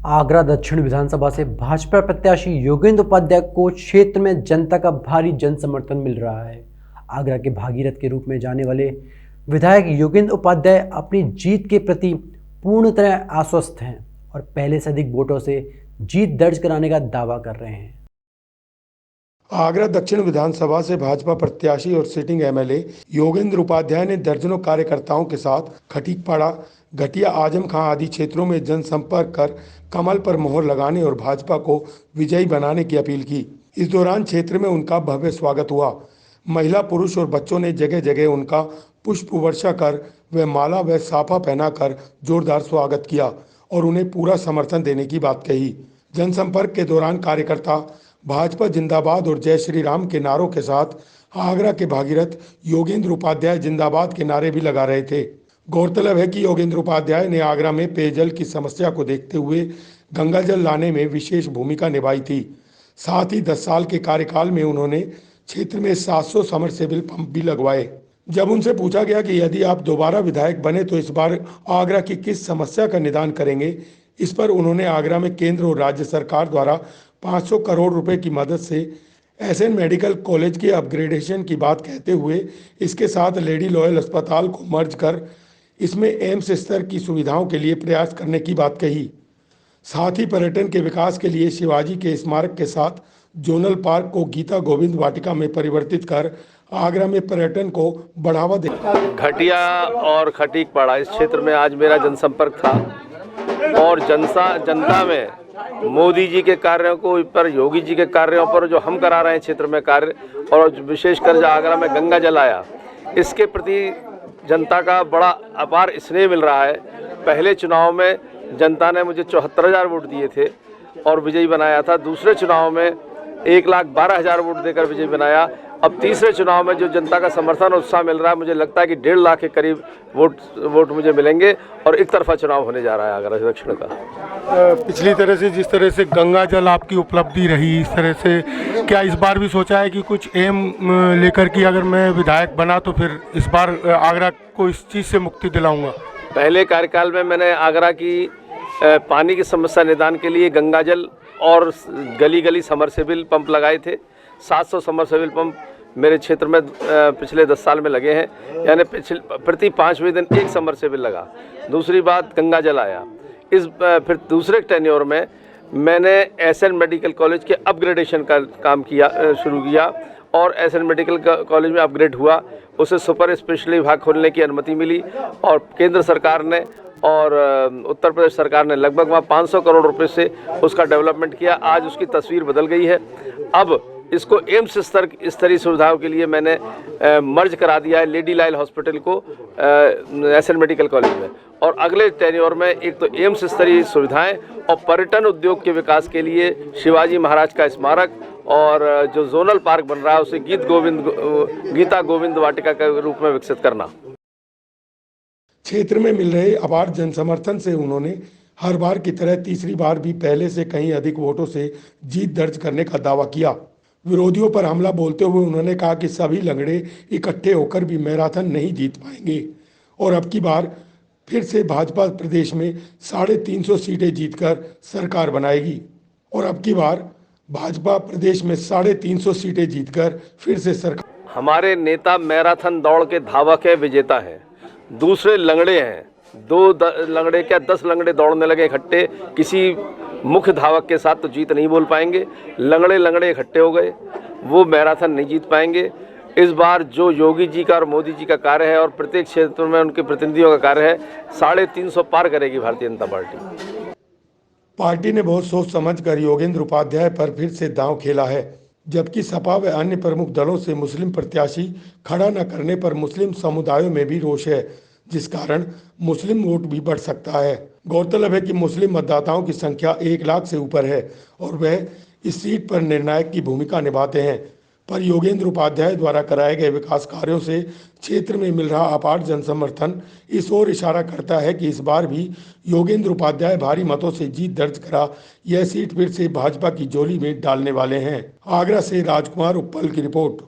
आगरा दक्षिण विधानसभा से भाजपा प्रत्याशी योगेंद्र उपाध्याय को क्षेत्र में जनता का भारी जन समर्थन मिल रहा है। आगरा के भागीरथ के रूप में जाने वाले विधायक योगेंद्र उपाध्याय अपनी जीत के प्रति पूर्ण तरह आश्वस्त हैं और पहले से अधिक वोटों से जीत दर्ज कराने का दावा कर रहे हैं। आगरा दक्षिण विधानसभा से भाजपा प्रत्याशी और सिटिंग एमएलए योगेंद्र उपाध्याय ने दर्जनों कार्यकर्ताओं के साथ खटीकपाड़ा, घटिया, आजम खां आदि क्षेत्रों में जनसंपर्क कर कमल पर मोहर लगाने और भाजपा को विजयी बनाने की अपील की। इस दौरान क्षेत्र में उनका भव्य स्वागत हुआ। महिला, पुरुष और बच्चों ने जगह जगह उनका पुष्प वर्षा कर व माला व साफा पहनाकर जोरदार स्वागत किया और उन्हें पूरा समर्थन देने की बात कही। जनसंपर्क के दौरान कार्यकर्ता भाजपा जिंदाबाद और जय श्री राम के नारों के साथ आगरा के भागीरथ योगेंद्र उपाध्याय जिंदाबाद के नारे भी लगा रहे थे। गौरतलब है कि योगेंद्र उपाध्याय ने आगरा में पेयजल की समस्या को देखते हुए गंगा जल लाने में विशेष भूमिका निभाई थी। साथ ही 10 साल के कार्यकाल में उन्होंने क्षेत्र में 700 समरसेबल पंप भी लगवाए। जब उनसे पूछा गया कि यदि आप दोबारा विधायक बने तो इस बार आगरा की किस समस्या का निदान करेंगे, इस पर उन्होंने आगरा में केंद्र और राज्य सरकार द्वारा 500 करोड़ रुपए की मदद से एसएन मेडिकल कॉलेज के अपग्रेडेशन की बात कहते हुए इसके साथ लेडी लॉयल अस्पताल को मर्ज कर इसमें एम्स स्तर की सुविधाओं के लिए प्रयास करने की बात कही। साथ ही पर्यटन के विकास के लिए शिवाजी के स्मारक के साथ जोनल पार्क को गीता गोविंद वाटिका में परिवर्तित कर आगरा में पर्यटन को बढ़ावा दे। घटिया और खटीकपाड़ा इस क्षेत्र में आज मेरा जनसंपर्क था और जनता में मोदी जी के कार्यों को पर, योगी जी के कार्यों पर जो हम करा रहे हैं क्षेत्र में कार्य, और विशेषकर जो आगरा में गंगा जल आया, इसके प्रति जनता का बड़ा अपार स्नेह मिल रहा है। पहले चुनाव में जनता ने मुझे 74,000 वोट दिए थे और विजयी बनाया था। दूसरे चुनाव में 1,12,000 वोट देकर विजयी बनाया। अब तीसरे चुनाव में जो जनता का समर्थन और उत्साह मिल रहा है, मुझे लगता है कि 1.5 लाख के करीब वोट मुझे मिलेंगे और एक तरफा चुनाव होने जा रहा है आगरा दक्षिण का। पिछली तरह से जिस तरह से गंगा जल आपकी उपलब्धि रही, इस तरह से क्या इस बार भी सोचा है कि कुछ एम लेकर कि अगर मैं विधायक बना तो फिर इस बार आगरा को इस चीज़ से मुक्ति दिलाऊंगा? पहले कार्यकाल में मैंने आगरा की पानी की समस्या निदान के लिए गंगा जल और गली गली समरसेबल पंप लगाए थे। 700 समरसेबल पंप मेरे क्षेत्र में पिछले 10 साल में लगे हैं, यानी प्रति 5वें दिन एक समरसेबल लगा। दूसरी बात, गंगा जल आया। फिर दूसरे टेन्योर में मैंने एसएन मेडिकल कॉलेज के अपग्रेडेशन का काम शुरू किया और एसएन मेडिकल कॉलेज में अपग्रेड हुआ। उसे सुपर स्पेशलिटी विभाग खोलने की अनुमति मिली और केंद्र सरकार ने और उत्तर प्रदेश सरकार ने लगभग वहाँ 500 करोड़ रुपए से उसका डेवलपमेंट किया। आज उसकी तस्वीर बदल गई है। अब इसको एम्स स्तरीय सुविधाओं के लिए मैंने मर्ज करा दिया है लेडी लॉयल हॉस्पिटल को एसएन मेडिकल कॉलेज में। और अगले टेन्योर में एक तो एम्स स्तरीय सुविधाएं और पर्यटन उद्योग के विकास के लिए शिवाजी महाराज का स्मारक और जो जोनल पार्क बन रहा है उसे गीता गोविंद वाटिका के रूप में विकसित करना। क्षेत्र में मिल रहे अपार जनसमर्थन से उन्होंने हर बार की तरह तीसरी बार भी पहले से कहीं अधिक वोटों से जीत दर्ज करने का दावा किया। विरोधियों पर हमला बोलते हुए उन्होंने कहा कि सभी लंगड़े इकट्ठे होकर भी मैराथन नहीं जीत पाएंगे और अब की बार फिर से भाजपा प्रदेश में 350 सीटें जीतकर सरकार बनाएगी और अब की बार भाजपा प्रदेश में 350 सीटें जीतकर फिर से सरकार। हमारे नेता मैराथन दौड़ के धावक है, विजेता है। दूसरे लंगड़े हैं, 2 लंगड़े क्या 10 लंगड़े दौड़ने लगे इकट्ठे, किसी मुख्य धावक के साथ तो जीत नहीं बोल पाएंगे। लंगड़े इकट्ठे हो गए, वो मैराथन नहीं जीत पाएंगे। इस बार जो योगी जी का और मोदी जी का कार्य है और प्रत्येक क्षेत्र में उनके प्रतिनिधियों का कार्य है, 350 पार करेगी भारतीय जनता पार्टी। पार्टी ने बहुत सोच समझकर योगेंद्र उपाध्याय पर फिर से दांव खेला है, जबकि सपा व अन्य प्रमुख दलों से मुस्लिम प्रत्याशी खड़ा न करने पर मुस्लिम समुदायों में भी रोष है, जिस कारण मुस्लिम वोट भी बढ़ सकता है। गौरतलब है कि मुस्लिम मतदाताओं की संख्या 1 लाख से ऊपर है और वह इस सीट पर निर्णायक की भूमिका निभाते हैं। पर योगेंद्र उपाध्याय द्वारा कराए गए विकास कार्यों से क्षेत्र में मिल रहा अपार जनसमर्थन इस ओर इशारा करता है कि इस बार भी योगेंद्र उपाध्याय भारी मतों से जीत दर्ज करा यह सीट फिर से भाजपा की झोली में डालने वाले हैं। आगरा से राजकुमार उप्पल की रिपोर्ट।